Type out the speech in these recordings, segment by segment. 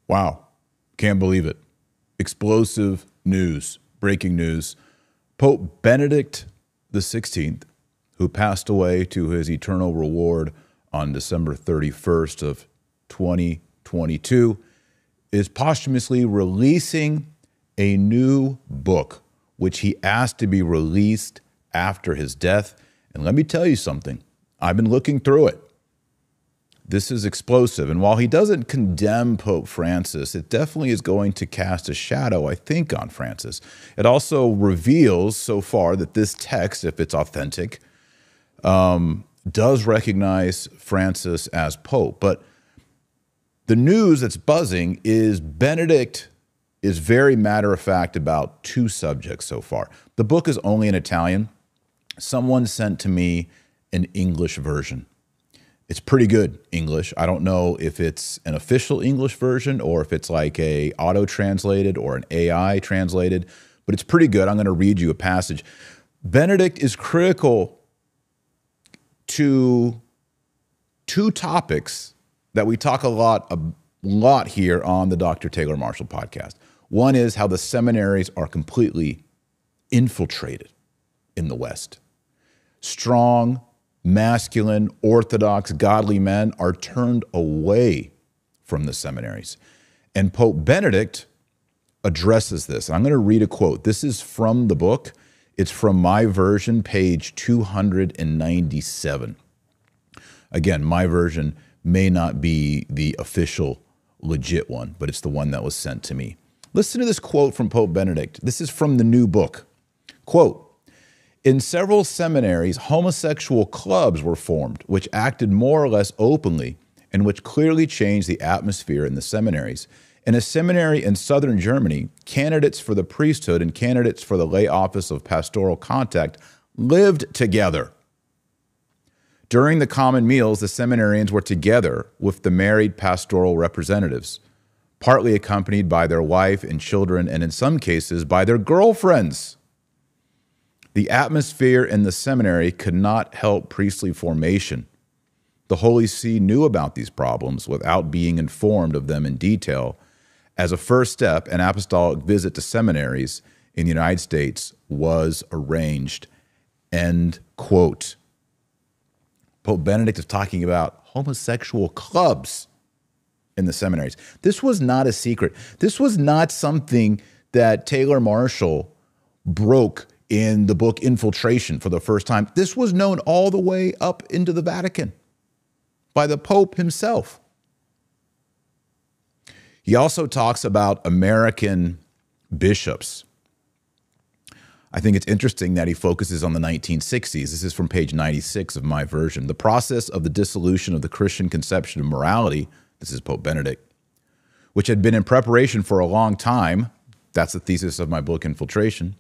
Wow. Can't believe it. Explosive news, breaking news. Pope Benedict XVI, who passed away to his eternal reward on December 31st of 2022, is posthumously releasing a new book, which he asked to be released after his death. And let me tell you something. I've been looking through it. This is explosive. And while he doesn't condemn Pope Francis, it definitely is going to cast a shadow, I think, on Francis. It also reveals so far that this text, if it's authentic, does recognize Francis as Pope. But the news that's buzzing is Benedict is very matter-of-fact about two subjects so far. The book is only in Italian. Someone sent to me an English version. It's pretty good English. I don't know if it's an official English version or if it's like a auto-translated or an AI translated, but it's pretty good. I'm going to read you a passage. Benedict is critical to two topics that we talk a lot here on the Dr. Taylor Marshall podcast. One is how the seminaries are completely infiltrated in the West. Strong, masculine, orthodox, godly men are turned away from the seminaries. And Pope Benedict addresses this. And I'm going to read a quote. This is from the book. It's from my version, page 297. Again, my version may not be the official, legit one, but it's the one that was sent to me. Listen to this quote from Pope Benedict. This is from the new book. Quote, "In several seminaries, homosexual clubs were formed, which acted more or less openly and which clearly changed the atmosphere in the seminaries. In a seminary in southern Germany, candidates for the priesthood and candidates for the lay office of pastoral contact lived together. During the common meals, the seminarians were together with the married pastoral representatives, partly accompanied by their wife and children, and in some cases by their girlfriends. The atmosphere in the seminary could not help priestly formation. The Holy See knew about these problems without being informed of them in detail. As a first step, an apostolic visit to seminaries in the United States was arranged." End quote. Pope Benedict is talking about homosexual clubs in the seminaries. This was not a secret. This was not something that Taylor Marshall broke in the book Infiltration for the first time. This was known all the way up into the Vatican by the Pope himself. He also talks about American bishops. I think it's interesting that he focuses on the 1960s. This is from page 96 of my version. "The process of the dissolution of the Christian conception of morality," this is Pope Benedict, "which had been in preparation for a long time," that's the thesis of my book Infiltration,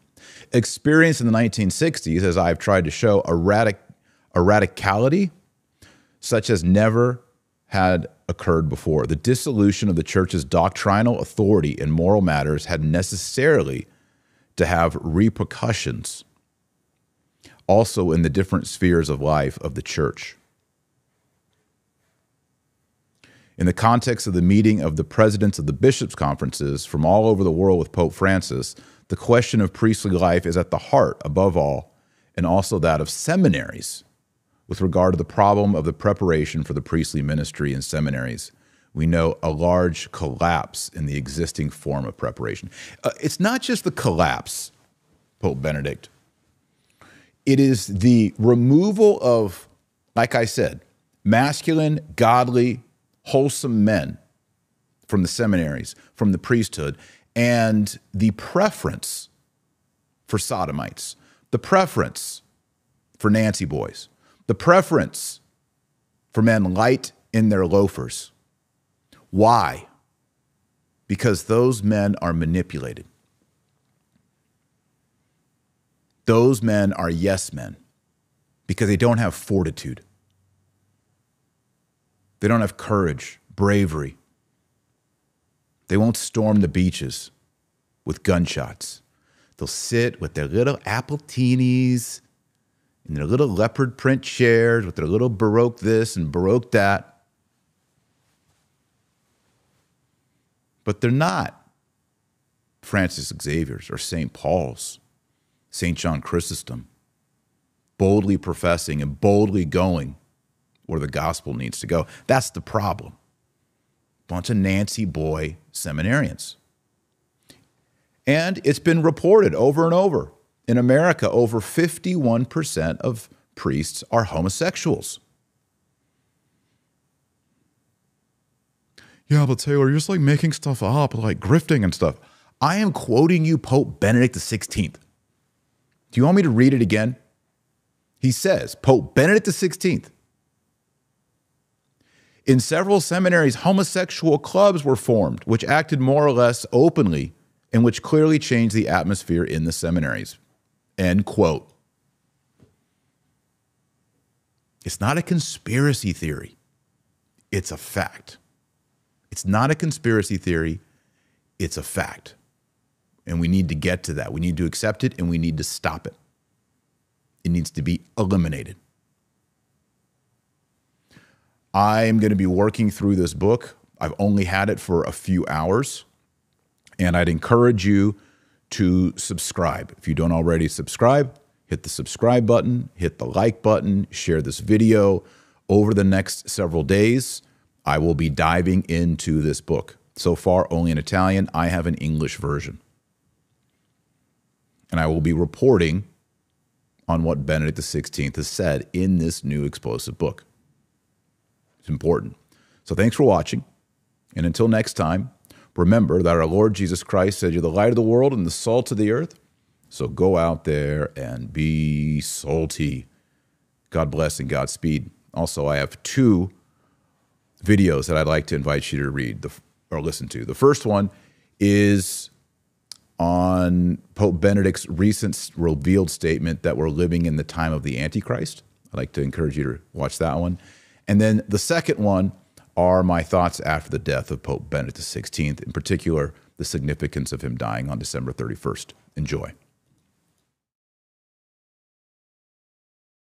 "experienced in the 1960s, as I've tried to show, a radicality such as never had occurred before. The dissolution of the church's doctrinal authority in moral matters had necessarily to have repercussions also in the different spheres of life of the church. In the context of the meeting of the presidents of the bishops' conferences from all over the world with Pope Francis, the question of priestly life is at the heart, above all, and also that of seminaries with regard to the problem of the preparation for the priestly ministry in seminaries. We know a large collapse in the existing form of preparation." It's not just the collapse, Pope Benedict. It is the removal of, like I said, masculine, godly, wholesome men from the seminaries, from the priesthood, and the preference for sodomites, the preference for Nancy boys, the preference for men light in their loafers. Why? Because those men are manipulated. Those men are yes men because they don't have fortitude. They don't have courage, bravery. They won't storm the beaches with gunshots. They'll sit with their little appletinis in their little leopard print chairs with their little Baroque this and Baroque that. but they're not Francis Xavier's or St. Paul's, St. John Chrysostom, boldly professing and boldly going where the gospel needs to go. That's the problem. Bunch of Nancy boy seminarians. And it's been reported over and over. In America, over 51% of priests are homosexuals. Yeah, but Taylor, you're just like making stuff up, like grifting and stuff. I am quoting you Pope Benedict XVI. Do you want me to read it again? He says, Pope Benedict XVI, in several seminaries, homosexual clubs were formed, which acted more or less openly and which clearly changed the atmosphere in the seminaries. End quote. It's not a conspiracy theory. It's a fact. It's not a conspiracy theory. It's a fact. And we need to get to that. We need to accept it and we need to stop it. It needs to be eliminated. I'm going to be working through this book. I've only had it for a few hours, and I'd encourage you to subscribe. If you don't already subscribe, hit the subscribe button, hit the like button, share this video. Over the next several days, I will be diving into this book. So far, only in Italian. I have an English version. And I will be reporting on what Benedict XVI has said in this new explosive book. It's important. So thanks for watching. And until next time, remember that our Lord Jesus Christ said, you're the light of the world and the salt of the earth. So go out there and be salty. God bless and Godspeed. Also, I have 2 videos that I'd like to invite you to read or listen to. The first one is on Pope Benedict's recent revealed statement that we're living in the time of the Antichrist. I'd like to encourage you to watch that one. And then the second one are my thoughts after the death of Pope Benedict XVI, in particular, the significance of him dying on December 31st. Enjoy.